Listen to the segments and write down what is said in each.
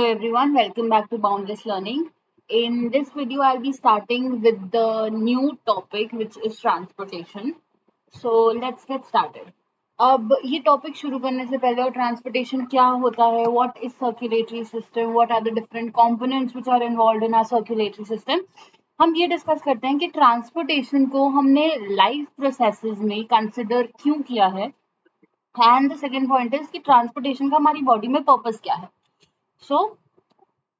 Hello everyone, welcome back to Boundless Learning. In this video, I'll be starting with the new topic which is transportation. So let's get started. अब ये topic शुरू करने से पहले transportation क्या होता है, what is circulatory system, what are the different components which are involved in our circulatory system, हम ये डिस्कस करते हैं कि ट्रांसपोर्टेशन को हमने लाइफ प्रोसेसेस में कंसिडर क्यों किया है. And the second point is कि ट्रांसपोर्टेशन का हमारी बॉडी में पर्पस क्या है. सो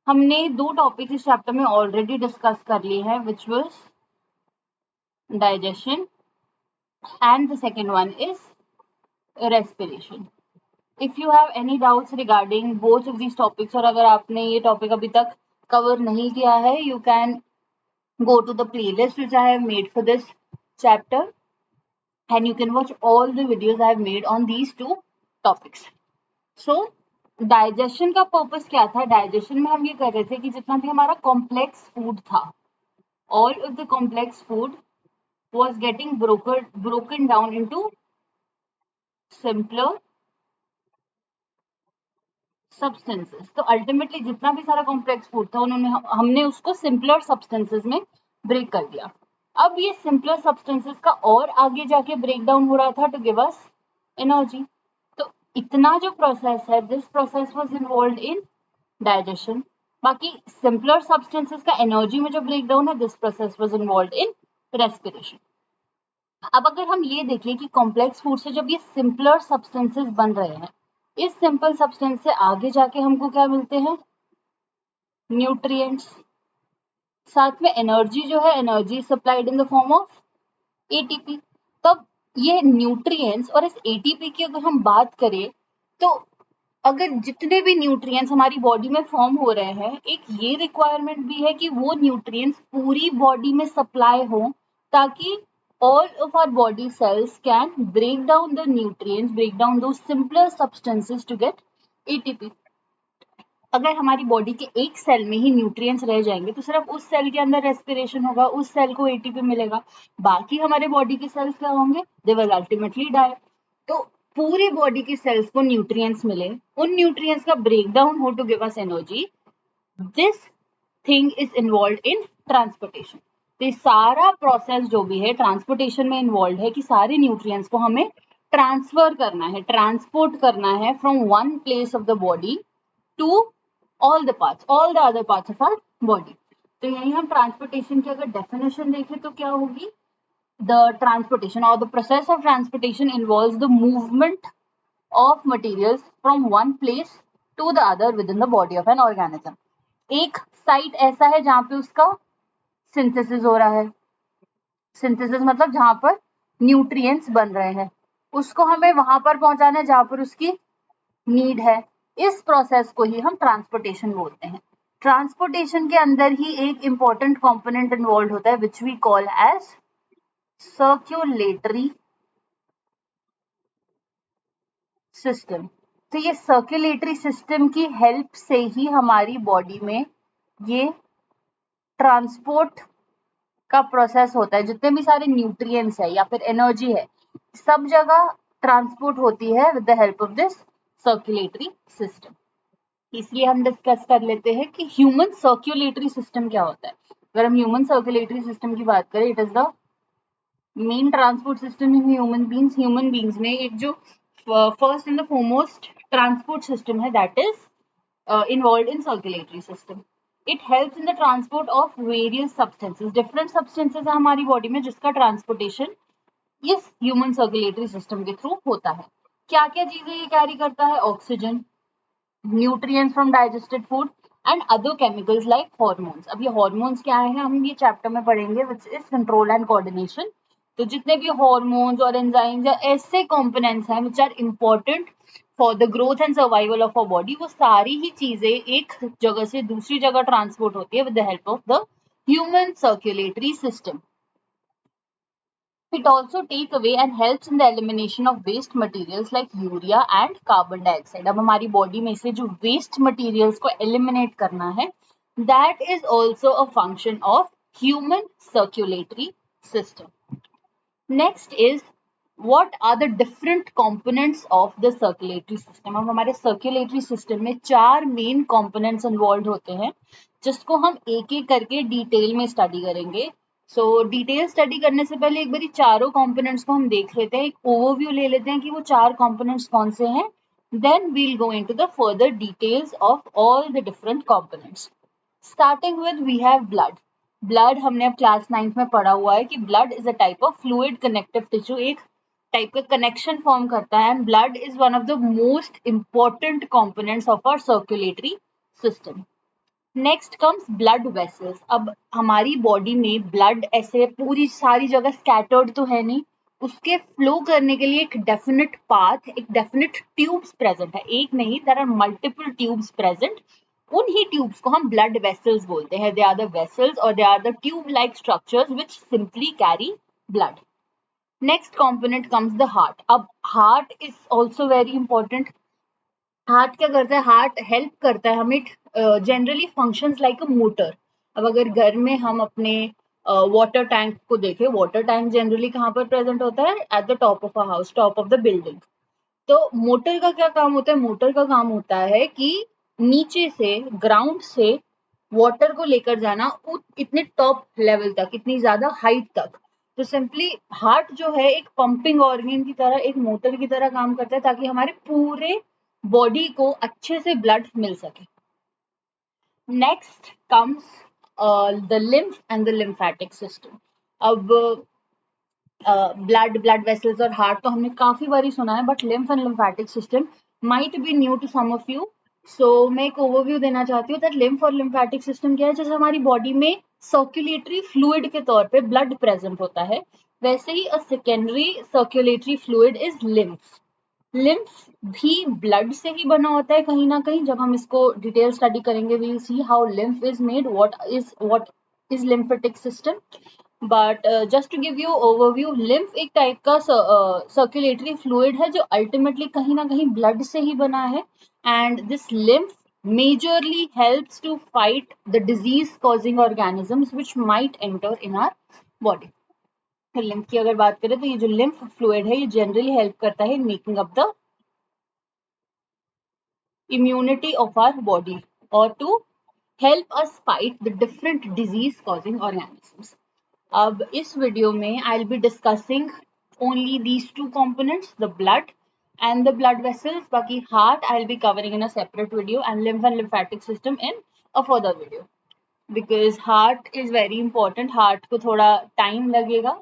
हमने दो टॉपिक इस चैप्टर में ऑलरेडी डिस्कस कर लिए हैं, which was digestion and the second one is respiration. If you have any doubts regarding both of these topics, और अगर आपने ये टॉपिक अभी तक कवर नहीं किया है, you can go to the playlist which I have made for this chapter and you can watch all the videos I have made on these two topics. So digestion का purpose क्या था. Digestion में हम ये कर रहे थे कि जितना भी हमारा कॉम्प्लेक्स फूड था, all of the complex food was getting broken down into simpler substances. तो अल्टीमेटली जितना भी सारा कॉम्प्लेक्स फूड था उन्होंने हमने उसको सिंपलर सब्सटेंसेस में ब्रेक कर दिया. अब ये सिंपलर सब्सटेंसेस का और आगे जाके ब्रेक डाउन हो रहा था टू गिव अस एनर्जी. तो इतना जो प्रोसेस है, this process was involved in digestion. बाकी सिंपलर सब्सटेंसेस का एनर्जी में जो ब्रेक डाउन है, this process was involved in respiration. अब अगर हम ये देखें कि कॉम्प्लेक्स फूड से जब ये सिंपलर सब्सटेंसेस बन रहे हैं, इस सिंपल सब्सटेंस से आगे जाके हमको क्या मिलते हैं, न्यूट्रिएंट्स. साथ में एनर्जी जो है, energy supplied in the form of ATP. तब ये न्यूट्रिएंट्स और इस एटीपी की अगर हम बात करें, तो अगर जितने भी न्यूट्रिएंट्स हमारी बॉडी में फॉर्म हो रहे हैं, एक ये रिक्वायरमेंट भी है कि वो न्यूट्रिएंट्स पूरी बॉडी में सप्लाई हो, ताकि all of our body cells can break down the nutrients, break down those simpler substances to get ATP. अगर हमारी बॉडी के एक सेल में ही न्यूट्रिएंट्स रह जाएंगे तो सिर्फ उस सेल के अंदर रेस्पिरेशन होगा, उस सेल को एटीपी मिलेगा. बाकी हमारे बॉडी के सेल्स क्या होंगे, दे विल अल्टीमेटली डाई. तो पूरी बॉडी के सेल्स को न्यूट्रिएंट्स मिले, उन न्यूट्रिएंट्स का ब्रेक डाउन हो to give us energy. This thing is involve in transportation. तो सारा प्रोसेस जो भी है ट्रांसपोर्टेशन में इन्वॉल्व है कि सारे न्यूट्रिएंट्स को हमें ट्रांसफर करना है, ट्रांसपोर्ट करना है from one place of the body to all the parts, all the other parts of our body. तो यही हम ट्रांसपोर्टेशन की अगर डेफिनेशन देखें तो क्या होगी, द ट्रांसपोर्टेशन और the process of transportation involves the movement of materials from one place to the other within the body of an organism. एक साइट ऐसा है जहां पे उसका सिंथेसिस हो रहा है. सिंथेसिस मतलब जहां पर न्यूट्रिएंट्स बन रहे हैं, उसको हमें वहां पर पहुंचाना है जहां पर उसकी नीड है. इस प्रोसेस को ही हम ट्रांसपोर्टेशन बोलते हैं. ट्रांसपोर्टेशन के अंदर ही एक इंपॉर्टेंट कंपोनेंट इन्वॉल्व होता है which we call as circulatory system. तो ये सर्कुलेटरी सिस्टम की हेल्प से ही हमारी बॉडी में ये ट्रांसपोर्ट का प्रोसेस होता है. जितने भी सारे न्यूट्रिएंट्स है या फिर एनर्जी है, सब जगह ट्रांसपोर्ट होती है with the help of this circulatory system. इसलिए हम डिस्कस कर लेते हैं कि ह्यूमन सर्कुलेटरी सिस्टम क्या होता है. अगर हम ह्यूमन सर्कुलेटरी सिस्टम की बात करें, it is the main transport system in human beings. Human beings में एक जो first and the foremost transport system है, that is involved in circulatory system. It helps in the transport of various substances. Different substances है हमारी body में जिसका transportation इस human circulatory system के थ्रू होता है. क्या क्या चीजें ये कैरी करता है, oxygen, nutrients from digested food and other chemicals like hormones. अब ये हॉर्मोन्स क्या है, हम ये चैप्टर में पढ़ेंगे, which is control and coordination. तो जितने भी हॉर्मोन्स और एंजाइम्स या ऐसे कंपोनेंट्स हैं which are important for the growth and survival of our body, वो सारी ही चीजें एक जगह से दूसरी जगह ट्रांसपोर्ट होती है with the help of the human circulatory system. It also take away and helps in the elimination of waste materials like urea and carbon dioxide. अब हमारी बॉडी में से जो waste materials को eliminate करना है, that is also a function of human circulatory system. Next is what are the different components of the circulatory system? अब हमारे circulatory system में 4 main components involved होते हैं, जिसको हम एक एक करके डिटेल में स्टडी करेंगे. सो डिटेल स्टडी करने से पहले एक बारी चारों components को हम देख लेते हैं, एक ओवरव्यू ले लेते हैं कि वो 4 components कौन से हैं. Then we'll go into the further details of all the different components. Starting with we have blood. Blood हमने अब क्लास 9th में पढ़ा हुआ है कि blood is a type of fluid connective tissue, एक टाइप का कनेक्शन फॉर्म करता है. And blood is one of the most important components of our circulatory system. Next comes blood vessels. अब हमारी बॉडी में ब्लड ऐसे पूरी सारी जगह स्कैटर्ड तो है नहीं, उसके फ्लो करने के लिए एक डेफिनेट पाथ, एक डेफिनेट ट्यूब्स प्रेजेंट है. एक नहीं, there are multiple tubes present. उन्हीं ट्यूब्स को हम ब्लड वेसल्स बोलते हैं. दे आर द वेसल्स और they are the tube like structures which simply carry blood. Next component comes the heart. अब heart is also very important. Heart क्या करता है? हार्ट हेल्प करता है हमें, generally functions like a motor. अब अगर घर में हम अपने वाटर टैंक को देखें, वाटर टैंक जनरली कहाँ पर प्रेजेंट होता है? At the top of a house, top of the building. तो मोटर का क्या काम होता है? मोटर का काम होता है कि नीचे से, ग्राउंड से वाटर को लेकर जाना इतने टॉप लेवल तक, इतनी ज्यादा हाइट तक. तो सिंपली हार्ट जो है एक पंपिंग ऑर्गन की तरह, एक मोटर की तरह काम करता है ताकि हमारे पूरे बॉडी को अच्छे से ब्लड मिल सके. Next comes the lymph and the lymphatic system. अब ब्लड वेसल्स और हार्ट तो हमने काफी बारी सुना है, but lymph and lymphatic system might be new to some of you. So मैं एक ओवरव्यू देना चाहती हूँ दैट लिम्फ और लिम्फेटिक सिस्टम क्या है. जैसे हमारी बॉडी में सर्कुलेटरी फ्लूइड के तौर पे ब्लड प्रेजेंट होता है, वैसे ही a secondary circulatory fluid is lymph. Lymph भी ब्लड से ही बना होता है कहीं ना कहीं. जब हम इसको डिटेल स्टडी करेंगे we will see how lymph is made, what is lymphatic system. But just to give you overview, lymph एक टाइप का सर्कुलेटरी फ्लूइड है जो अल्टीमेटली कहीं ना कहीं ब्लड से ही बना है. And this lymph majorly helps to fight the disease causing organisms which might enter in our body. Lymph की अगर बात करें तो ये जो लिम्फ फ्लूइड है ये जनरली हेल्प करता है making up the immunity of our body or to help us fight the different disease causing organisms. अब इस वीडियो में I'll be discussing only these two components, the blood and the blood vessels. बाकी heart I'll be covering in a separate video and lymph and lymphatic system in a further video. Because heart is very important. heart को थोड़ा time लगेगा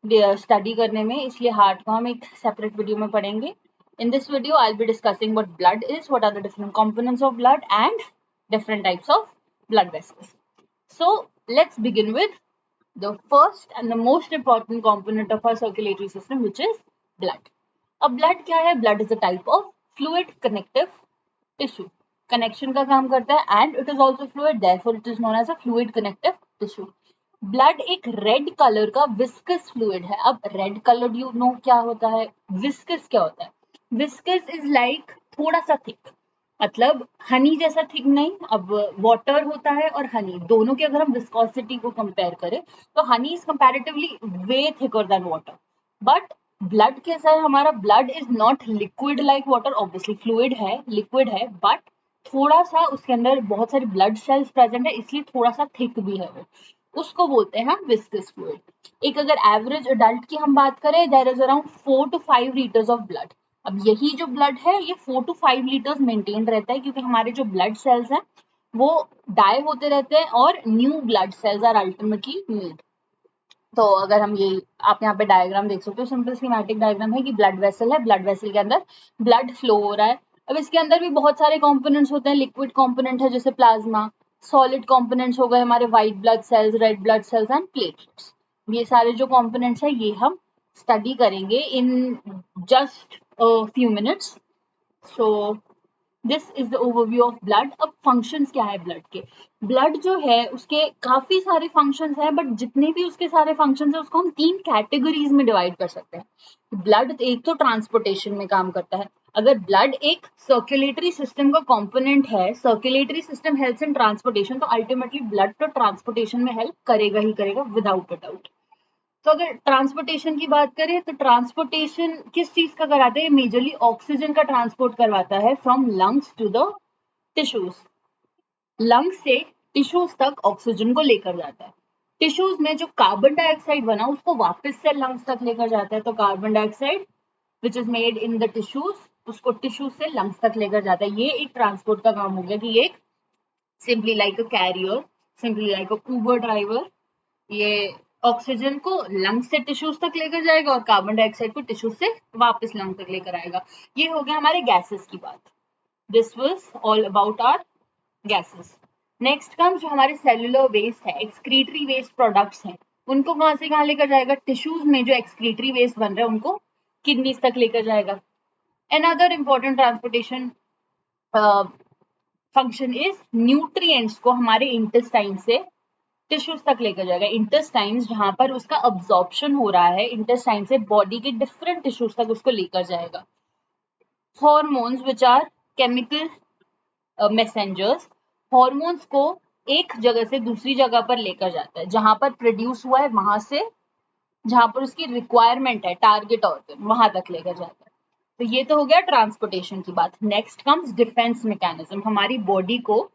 study करने में, इसलिए heart को हम एक सेपरेट वीडियो में पढ़ेंगे. In this video, I'll be discussing what blood is, what are the different components of blood, and different types of blood vessels. So, let's begin with the first and the most important component of our circulatory system, which is blood. अब blood क्या है? Blood is a type of fluid connective tissue. Connection का काम करता है and it is also fluid, therefore it is known as a fluid connective tissue. Blood एक red colour का viscous fluid है. अब रेड कलर यू नो क्या होता है, विस्कस क्या होता है? विस्कस इज लाइक थोड़ा सा थिक, मतलब हनी जैसा थिक नहीं. अब वाटर होता है और हनी, दोनों की अगर हम विस्कोसिटी को कंपेयर करें तो honey is comparatively way thicker than water. But blood कैसा है हमारा? Blood is not liquid like water, obviously fluid है, लिक्विड है, बट थोड़ा सा उसके अंदर बहुत सारे ब्लड सेल्स प्रेजेंट है, इसलिए थोड़ा सा थिक भी है वो. उसको बोलते हैं हम विस्कस फ्लूइड. एक अगर एवरेज अडल्ट की हम बात करें, there is around 4 to 5 litres of blood. अब यही जो ब्लड है ये 4 to 5 लीटर्स मेंटेन रहता है, क्योंकि हमारे जो ब्लड सेल्स हैं वो डाई होते रहते हैं और new blood cells are ultimately made. तो अगर हम ये, आप यहाँ पे डायग्राम देख सकते हो, सिंपल स्कीमेटिक डायग्राम है कि ब्लड वेसल है, ब्लड वेसल के अंदर ब्लड फ्लो हो रहा है. अब इसके अंदर भी बहुत सारे कंपोनेंट्स होते हैं. लिक्विड कंपोनेंट है जैसे प्लाज्मा, सॉलिड कंपोनेंट्स हो गए हमारे white blood cells, red blood cells and platelets. ये सारे जो कंपोनेंट्स है ये हम स्टडी करेंगे in just few minutes. So this is the overview of blood. अब फंक्शंस क्या है ब्लड के? ब्लड जो है उसके काफी सारे फंक्शंस हैं, बट जितने भी उसके सारे फंक्शंस हैं उसको हम 3 कैटेगरीज में डिवाइड कर सकते हैं. ब्लड एक तो ट्रांसपोर्टेशन में काम करता है. अगर ब्लड एक सर्कुलेटरी सिस्टम का कंपोनेंट है, circulatory system helps in transportation, तो अल्टीमेटली ब्लड तो ट्रांसपोर्टेशन में हेल्प करेगा ही करेगा विदाउट अ डाउट. तो अगर ट्रांसपोर्टेशन की बात करें तो ट्रांसपोर्टेशन किस चीज का कराता है? मेजरली ऑक्सीजन का ट्रांसपोर्ट करवाता है from lungs to the tissues. Lungs से टिश्यूज तक ऑक्सीजन को लेकर जाता है। टिश्यूज में जो कार्बन डाइऑक्साइड बना उसको वापस से लंग्स तक लेकर जाता है। तो carbon dioxide which is made in the tissues उसको टिश्यूज से लंग्स तक लेकर जाता है। ये एक ट्रांसपोर्ट का काम हो गया कि ये simply like a carrier, simply like a Uber driver, ये ऑक्सीजन को लंग से टिश्यूज तक लेकर जाएगा और कार्बन डाइऑक्साइड को टिश्यूज से वापस लंग तक लेकर आएगा। ये हो गया हमारे गैसेस की बात। This was all about our gases. Next come जो हमारे सेलुलर वेस्ट है, एक्सक्रीटरी वेस्ट प्रोडक्ट्स हैं, उनको कहां से कहां लेकर जाएगा? टिश्यूज में जो एक्सक्रीटरी वेस्ट बन रहा है उनको किडनीज तक लेकर जाएगा। Another important transportation function is nutrients को हमारे इंटेस्टाइन से टिश्यूज तक लेकर जाएगा। इंटेस्टाइन्स जहां पर उसका अब्जॉर्प्शन हो रहा है, इंटेस्टाइन से बॉडी के डिफरेंट टिश्यूज तक उसको लेकर जाएगा। Hormones which are chemical messengers, hormones को एक जगह से दूसरी जगह पर लेकर जाता है, जहां पर प्रोड्यूस हुआ है वहां से जहां पर उसकी रिक्वायरमेंट है, टारगेट ऑर्गन, वहां तक लेकर जाता है। तो ये तो हो गया ट्रांसपोर्टेशन की बात। Next comes defence mechanism. हमारी बॉडी को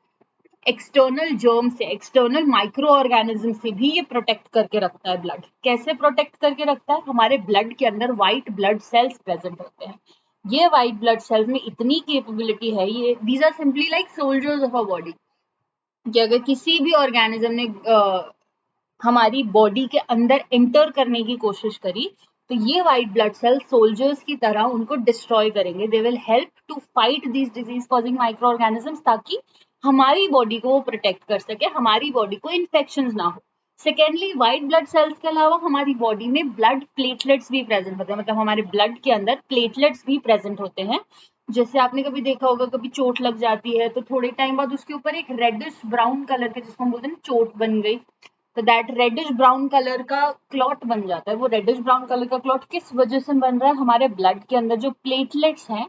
एक्सटर्नल जर्म से, एक्सटर्नल माइक्रो ऑर्गेनिज्म से भी ये प्रोटेक्ट करके रखता है। ब्लड कैसे प्रोटेक्ट करके रखता है? हमारे ब्लड के अंदर व्हाइट ब्लड सेल्स प्रेजेंट होते हैं। ये व्हाइट ब्लड सेल्स में इतनी कैपेबिलिटी है, ये these are simply like soldiers of a body, कि अगर किसी भी ऑर्गेनिज्म ने हमारी बॉडी के अंदर एंटर करने की कोशिश करी तो ये व्हाइट ब्लड सेल सोल्जर्स की तरह उनको डिस्ट्रॉय करेंगे। They will help to fight these disease causing micro organisms, ताकि हमारी बॉडी को वो प्रोटेक्ट कर सके, हमारी बॉडी को इन्फेक्शन ना हो। सेकेंडली, व्हाइट ब्लड सेल्स के अलावा हमारी बॉडी में ब्लड प्लेटलेट्स भी प्रेजेंट होते हैं, मतलब हमारे ब्लड के अंदर प्लेटलेट्स भी प्रेजेंट होते हैं। जैसे आपने कभी देखा होगा, कभी चोट लग जाती है तो थोड़े टाइम बाद उसके ऊपर एक रेडिश ब्राउन कलर के, जिसको हम बोलते हैं चोट बन गई, तो दैट रेडिश ब्राउन कलर का क्लॉट बन जाता है। वो रेडिश ब्राउन कलर का क्लॉट किस वजह से बन रहा है? हमारे ब्लड के अंदर जो प्लेटलेट्स हैं,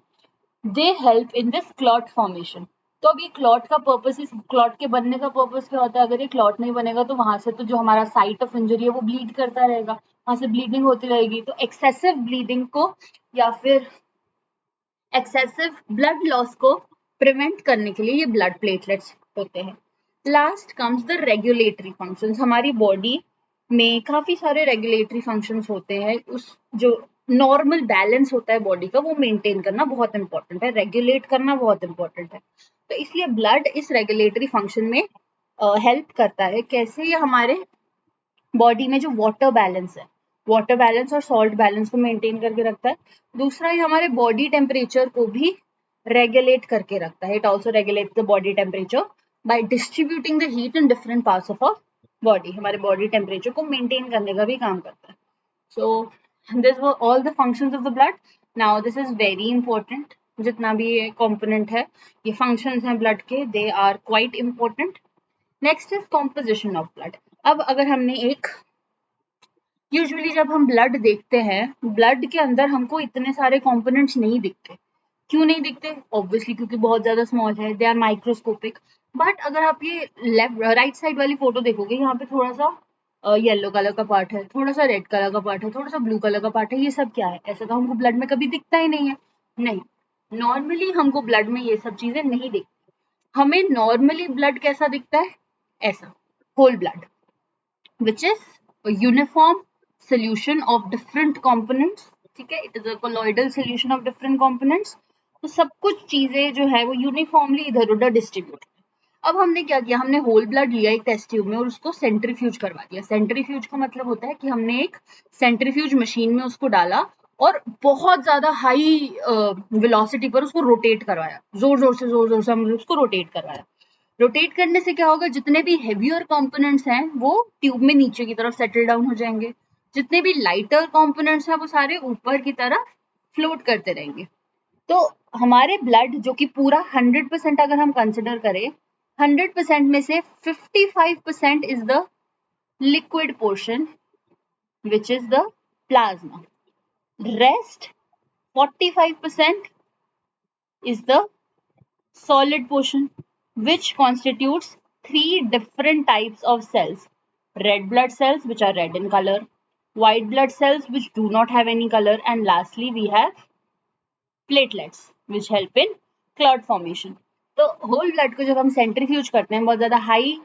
they help in this clot formation. तो अब ये क्लॉट का पर्पस, इस क्लॉट के बनने का पर्पस क्या होता है? अगर ये क्लॉट नहीं बनेगा तो वहां से तो जो हमारा साइट ऑफ इंजरी है वो ब्लीड करता रहेगा, वहां से ब्लीडिंग होती रहेगी। तो एक्सेसिव ब्लीडिंग को या फिर एक्सेसिव ब्लड लॉस को प्रिवेंट करने के लिए ये ब्लड प्लेटलेट्स होते हैं। Last comes the regulatory functions. हमारी बॉडी में काफी सारे रेगुलेटरी फंक्शंस होते हैं। उस जो नॉर्मल बैलेंस होता है बॉडी का, वो मेंटेन करना बहुत इंपॉर्टेंट है, रेगुलेट करना बहुत इंपॉर्टेंट है। तो इसलिए ब्लड इस रेगुलेटरी फंक्शन में हेल्प करता है। कैसे? ये हमारे बॉडी में जो वाटर बैलेंस है, वाटर बैलेंस और सॉल्ट बैलेंस को मेंटेन करके रखता है। दूसरा, ये हमारे बॉडी टेम्परेचर को भी रेगुलेट करके रखता है। It also regulate the body temperature by distributing the heat in different parts of our body. हमारे बॉडी टेम्परेचर को मेंटेन करने का भी काम करता है। So this were all the functions of the blood. Now this is very important. जितना भी ये कॉम्पोनेंट है, ये फंक्शंस हैं ब्लड के, they are quite important. Next is composition of blood. अब अगर हमने एक, यूजुअली जब हम ब्लड देखते हैं, ब्लड के अंदर हमको इतने सारे कंपोनेंट्स नहीं दिखते। क्यों नहीं दिखते? ऑब्वियसली क्योंकि बहुत ज्यादा स्मॉल है, दे आर माइक्रोस्कोपिक। बट अगर आप ये लेफ्ट राइट साइड वाली फोटो देखोगे, यहाँ पे थोड़ा सा येलो कलर का पार्ट है, थोड़ा सा रेड कलर का पार्ट है, थोड़ा सा ब्लू कलर का पार्ट है। ये सब क्या है? ऐसा तो हमको ब्लड में कभी दिखता ही नहीं है। नहीं, नॉर्मली हमको ब्लड में ये सब चीजें नहीं दिखती। हमें नॉर्मली ब्लड कैसा दिखता है? ऐसा, whole blood, which is a uniform solution of different components. ठीक है, it is a colloidal solution of different components. तो सब कुछ चीजें जो है वो यूनिफॉर्मली इधर उधर डिस्ट्रीब्यूट। अब हमने क्या किया? हमने होल ब्लड लिया एक टेस्ट ट्यूब में और उसको सेंट्रीफ्यूज करवा दिया। सेंट्रीफ्यूज का मतलब होता है कि हमने एक सेंट्रीफ्यूज मशीन में उसको डाला और बहुत ज्यादा हाई वेलोसिटी पर उसको रोटेट करवाया, जोर जोर से हमने उसको रोटेट करवाया। रोटेट करने से क्या होगा? जितने भी हेवियर कंपोनेंट्स हैं वो ट्यूब में नीचे की तरफ सेटल डाउन हो जाएंगे, जितने भी लाइटर कंपोनेंट्स हैं वो सारे ऊपर की तरफ फ्लोट करते रहेंगे। तो हमारे ब्लड जो कि पूरा 100% अगर हम कंसिडर करें, 100% में से 55% is the liquid portion which is the plasma, rest 45% is the solid portion which constitutes three different types of cells: red blood cells which are red in color, white blood cells which do not have any color, and lastly we have platelets which help in clot formation. तो whole blood को जब हम centrifuge करते हैं, बहुत ज्यादा high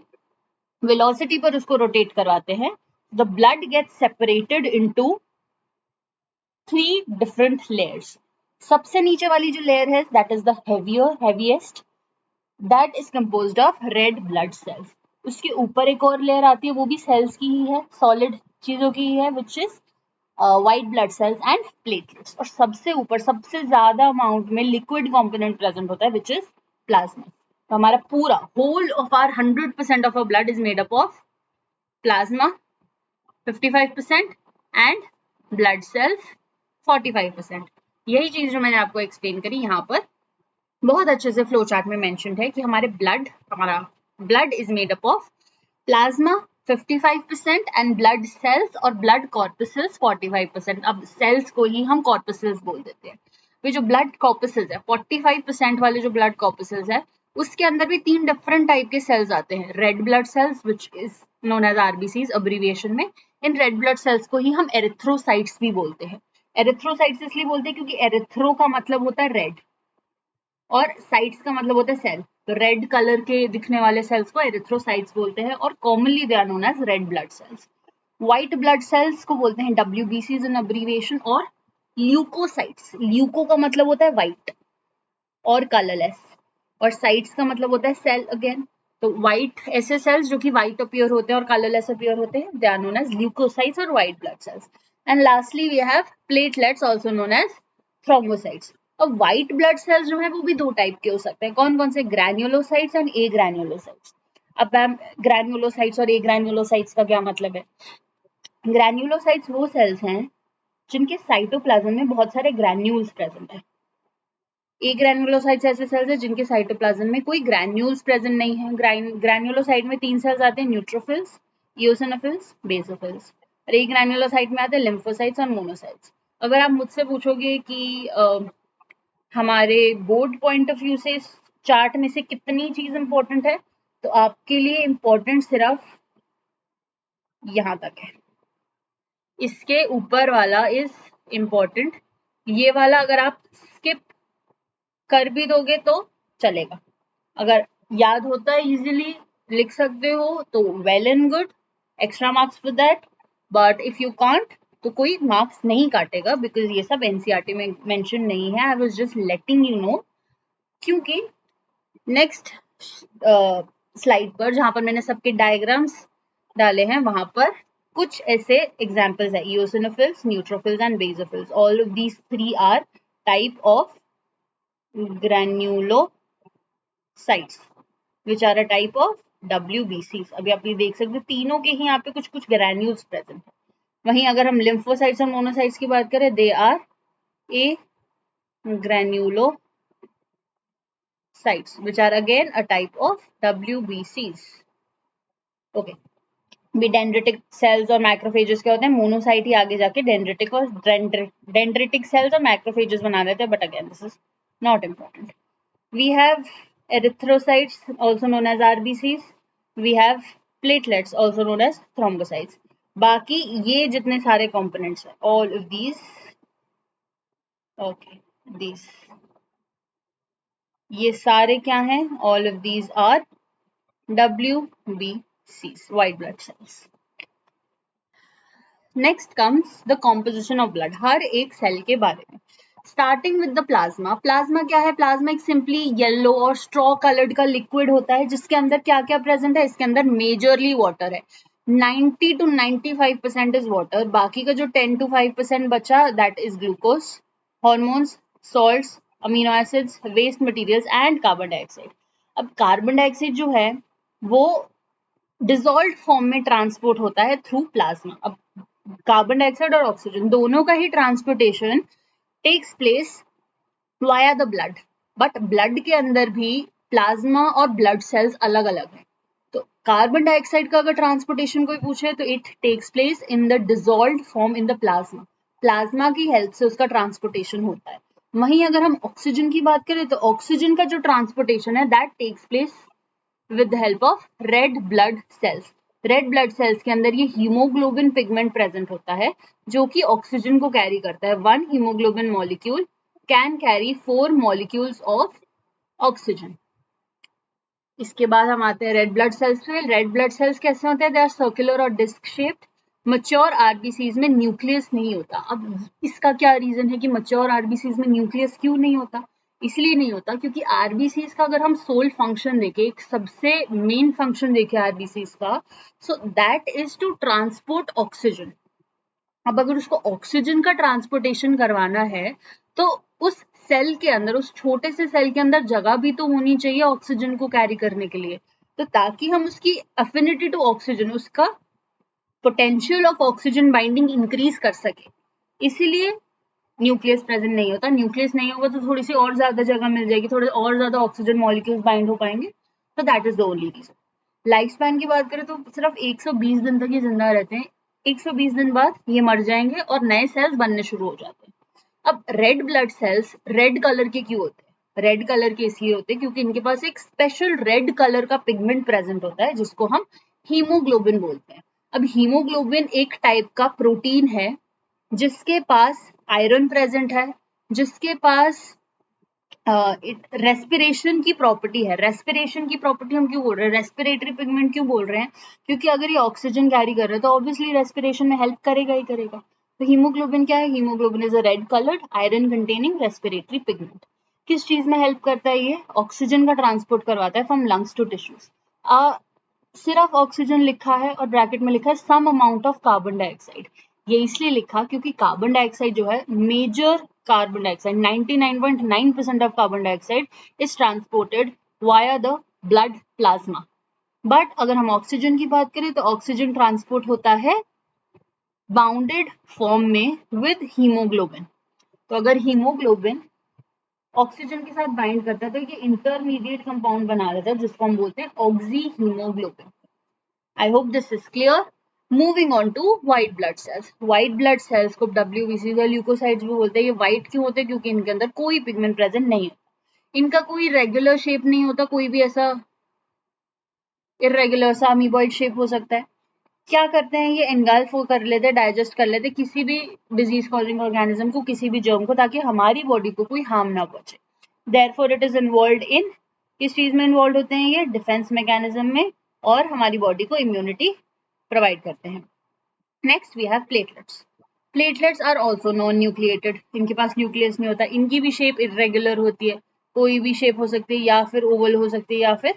velocity पर उसको rotate करवाते हैं, the blood gets separated into 3 different layers. सबसे नीचे वाली जो layer है, that is the heaviest, that is composed of red blood cells. उसके ऊपर एक और लेयर आती है, वो भी सेल्स की ही है, सॉलिड चीजों की ही है, which is white blood cells and platelets. और सबसे ऊपर सबसे ज्यादा अमाउंट में लिक्विड कंपोनेंट प्रेजेंट होता है, विच इज प्लाज्मा. तो हमारा पूरा whole of our 100% of our blood is made up of plasma 55% and blood cells 45%. यही चीज जो मैंने आपको एक्सप्लेन करी यहाँ पर बहुत अच्छे से फ्लो चार्ट में मेंशन्ड है कि हमारा blood is made up of plasma 55% and blood sales और ब्लड कॉर्पसेल्स 45%. अब सेल्स को ही हम कॉर्पसेल्स बोल देते हैं. ये जो ब्लड कॉर्पसेल्स है, 45% वाले जो ब्लड कॉर्पसेल्स है, उसके अंदर भी 3 डिफरेंट टाइप के सेल्स आते हैं. Red blood cells which is known as RBCs abbreviation में. इन रेड ब्लड सेल्स को ही हम एरिथ्रोसाइट्स भी बोलते हैं. एरिथ्रोसाइट्स इसलिए बोलते हैं क्योंकि एरिथ्रो का मतलब होता है रेड और साइट्स का मतलब होता है सेल. तो रेड कलर के दिखने वाले सेल्स को एरिथ्रोसाइट्स बोलते हैं और commonly they are known as red blood cells. White blood cells को बोलते हैं WBCs इन अब्रीविएशन. और ल्यूकोसाइट्स, ल्यूको का मतलब होता है व्हाइट और कलरलेस, और साइट्स का मतलब होता है सेल अगेन. तो व्हाइट ऐसे सेल्स जो कि व्हाइट अपीयर होते हैं और कलरलेस अपीयर होते हैं, they are known as leucocytes और white blood cells. And lastly we have platelets also known as thrombocytes. अब व्हाइट ब्लड सेल्स जो है वो भी 2 टाइप के हो सकते हैं. कौन कौन से? Granulocytes and A granulocytes. अब मैम ग्रैन्युलोसाइट्स और ए ग्रैन्युलोसाइट्स का क्या मतलब है? ग्रैन्युलोसाइट्स वो सेल्स हैं जिनके साइटोप्लाज्म में बहुत सारे ग्रैन्यूल्स प्रेजेंट है. ए ग्रैन्युलोसाइट्स ऐसे सेल्स हैं जिनके साइटोप्लाज्म में कोई ग्रैन्यूल्स प्रेजेंट नहीं है. ग्रैन्युलोसाइट में 3 सेल्स आते हैं, न्यूट्रोफिल्स, इओसिनोफिल्स, बेसोफिल्स. और ए ग्रैन्युलोसाइट में आते हैं लिम्फोसाइट्स और मोनोसाइट्स. अगर आप मुझसे पूछोगे कि हमारे बोर्ड पॉइंट ऑफ व्यू से इस चार्ट में से कितनी चीज इंपॉर्टेंट है, तो आपके लिए इंपॉर्टेंट सिर्फ यहां तक है. इसके ऊपर वाला इज इंपॉर्टेंट. ये वाला अगर आप स्किप कर भी दोगे तो चलेगा. अगर याद होता है, इजीली लिख सकते हो तो well and good, extra marks for that. But if you can't तो कोई मार्क्स नहीं काटेगा, बिकॉज ये सब एनसीईआरटी में मेंशन नहीं है. I was just letting you know. क्योंकि नेक्स्ट स्लाइड पर जहां पर मैंने सबके डायग्राम्स डाले हैं, वहां पर कुछ ऐसे एग्जांपल्स है. Eosinophils, neutrophils and basophils. All of these 3 are type of granulocytes which are a type of WBCs. अभी आप ये देख सकते हैं तीनों के ही यहाँ पे कुछ कुछ ग्रैन्यूल्स प्रेजेंट है. वहीं अगर हम लिम्फोसाइट्स और मोनोसाइट्स की बात करें, they are a granulocytes which are again a type of WBCs. Okay. भी डेंड्रिटिक सेल्स और मैक्रोफेजेस क्या होते हैं? मोनोसाइट ही आगे जाके डेंड्रिटिक और डेंड्रिटिक सेल्स और मैक्रोफेजेस बना देते हैं, but again this is not important. We have erythrocytes also known as RBCs. We have platelets also known as thrombocytes. बाकी ये जितने सारे components हैं, all of these, okay, these, ये सारे क्या हैं? All of these are WBCs, white blood cells. Next comes the composition of blood. हर एक सेल के बारे में. Starting with the plasma. Plasma क्या है? प्लाज्मा एक सिंपली येलो और स्ट्रॉ कलर्ड का लिक्विड होता है जिसके अंदर क्या क्या प्रेजेंट है? इसके अंदर मेजरली वाटर है. 90 to 95% इज वाटर. बाकी का जो 10 to 5% बचा, that is glucose, hormones, salts, amino acids, waste materials and carbon dioxide. अब कार्बन डाइऑक्साइड जो है वो डिसॉल्व्ड फॉर्म में ट्रांसपोर्ट होता है थ्रू प्लाज्मा. अब कार्बन डाइऑक्साइड और ऑक्सीजन दोनों का ही transportation takes place via the blood. But blood के अंदर भी प्लाज्मा और ब्लड सेल्स अलग अलग हैं. तो कार्बन डाइऑक्साइड का अगर ट्रांसपोर्टेशन कोई पूछे तो it takes place in the dissolved form in the plasma. Plasma की हेल्प से उसका ट्रांसपोर्टेशन होता है. वहीं अगर हम ऑक्सीजन की बात करें तो ऑक्सीजन का जो ट्रांसपोर्टेशन है that takes place with the help of red blood cells. Red blood cells के अंदर ये हीमोग्लोबिन पिगमेंट प्रेजेंट होता है जो कि ऑक्सीजन को कैरी करता है। 1 haemoglobin molecule can carry 4 molecules of oxygen. इसके बाद हम आते हैं रेड ब्लड सेल्स पे। रेड ब्लड सेल्स कैसे होते हैं? दे आर सर्कुलर और डिस्क शेप्ड। मैच्योर आरबीसीज में न्यूक्लियस नहीं होता। अब इसका क्या रीजन है कि मैच्योर आरबीसीज में न्यूक्लियस क्यों नहीं होता? इसलिए नहीं होता क्योंकि आरबीसीज का अगर हम सोल फंक्शन देखें, एक सबसे मेन फंक्शन देखें आरबीसीज का, so that is to transport oxygen. अब अगर उसको ऑक्सीजन का ट्रांसपोर्टेशन करवाना है तो उस सेल के अंदर, उस छोटे से सेल के अंदर जगह भी तो होनी चाहिए ऑक्सीजन को कैरी करने के लिए। तो ताकि हम उसकी अफिनिटी टू ऑक्सीजन, उसका potential of oxygen binding increase कर सके, इसीलिए न्यूक्लियस प्रेजेंट नहीं होता। न्यूक्लियस नहीं होगा तो थोड़ी सी और ज्यादा जगह मिल जाएगी, थोड़े और ज्यादा ऑक्सीजन मॉलिक्यूल्स बाइंड हो पाएंगे। तो that is the only reason. Life span की बात करें तो सिर्फ 120 दिन तक ये जिंदा रहते हैं। 120 दिन बाद ये मर जाएंगे और नए सेल्स बनने शुरू हो जाते हैं। अब red blood cells red colour के क्यों होते हैं? रेड कलर के इसलिए होते हैं क्योंकि इनके पास एक स्पेशल रेड कलर का पिगमेंट प्रेजेंट होता है जिसको हम हीमोग्लोबिन बोलते हैं। अब हीमोग्लोबिन एक टाइप का प्रोटीन है जिसके पास आयरन प्रेजेंट है, जिसके पास रेस्पिरेशन की प्रॉपर्टी है। रेस्पिरेशन की प्रॉपर्टी हम क्यों बोल रहे हैं? रेस्पिरेटरी पिगमेंट क्यों बोल रहे हैं? क्योंकि अगर ये ऑक्सीजन कैरी कर रहा है तो ऑब्वियसली रेस्पिरेशन में हेल्प करेगा ही करेगा। तो हीमोग्लोबिन क्या है? Haemoglobin is a red coloured iron containing respiratory pigment. किस चीज में हेल्प करता है ये? ऑक्सीजन का ट्रांसपोर्ट करवाता है फ्रॉम लंग्स टू टिश्यूज। सिर्फ ऑक्सीजन लिखा है और ब्रैकेट में लिखा है some amount of carbon dioxide. ये इसलिए लिखा क्योंकि कार्बन डाइऑक्साइड जो है, major carbon dioxide 99.9% of carbon dioxide is transported via the blood plasma. But अगर हम ऑक्सीजन की बात करें तो ऑक्सीजन ट्रांसपोर्ट होता है बाउंडेड फॉर्म में विद हीमोग्लोबिन। तो अगर हीमोग्लोबिन ऑक्सीजन के साथ बाइंड करता है तो ये इंटरमीडिएट कंपाउंड बना देता है जिसको हम बोलते हैं oxy haemoglobin. I hope this is clear. Moving on to white blood cells. White blood cells को WBC या ल्यूकोसाइट्स भी बोलते हैं। ये white क्यों होते हैं? क्योंकि इनके अंदर कोई पिगमेंट प्रेजेंट नहीं है। इनका कोई रेगुलर शेप नहीं होता, कोई भी ऐसा इरेगुलर सा अमीबॉइड शेप हो सकता है। क्या करते हैं ये? एनगल्फ कर लेते हैं, डाइजेस्ट कर लेते हैं किसी भी डिजीज कॉजिंग ऑर्गेनिज्म को, किसी भी जर्म को, ताकि हमारी बॉडी को कोई हार्म ना पहुंचे। देयरफॉर इट इज इन्वॉल्व इन, किस चीज में इन्वॉल्व होते हैं ये? डिफेंस मैकेनिज्म में, और हमारी बॉडी को इम्यूनिटी प्रोवाइड करते हैं। Next we have platelets. Platelets are also non nucleated. इनके पास न्यूक्लियस नहीं होता। इनकी भी शेप इरेगुलर होती है, कोई भी शेप हो सकती है, या फिर ओवल हो सकती है या फिर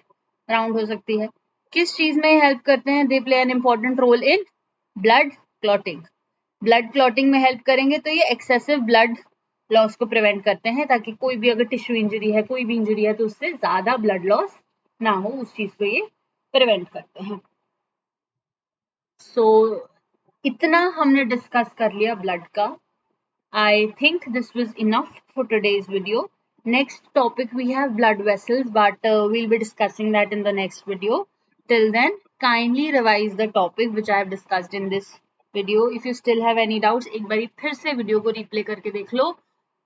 राउंड हो सकती है। किस चीज में हेल्प करते हैं? They play an important role in blood clotting. Blood clotting में हेल्प करेंगे तो ये एक्सेसिव ब्लड लॉस को प्रिवेंट करते हैं, ताकि कोई भी अगर टिश्यू इंजरी है, कोई भी इंजरी है, तो उससे ज्यादा ब्लड लॉस ना हो, उस चीज को ये प्रिवेंट करते हैं। सो इतना हमने डिस्कस कर लिया ब्लड का। I think this was enough for today's video. Next topic we have blood vessels, but we'll be discussing that in the next video. Till then, kindly revise the topic which I have discussed in this video. If you still have any doubts, एक बारी फिर से video को replay करके देख लो।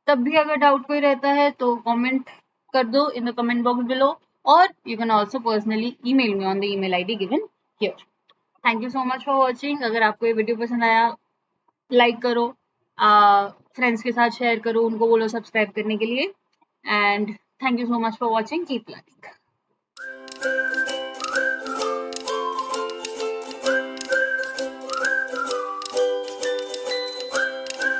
तब भी अगर डाउट कोई रहता है तो कमेंट कर दो in the comment box below, or you can also personally email me on the email ID given here. Thank you so much for watching. अगर आपको ये वीडियो पसंद आया, लाइक करो, फ्रेंड्स के साथ शेयर करो, उनको बोलो सब्सक्राइब करने के लिए। And thank you so much for watching. Keep learning.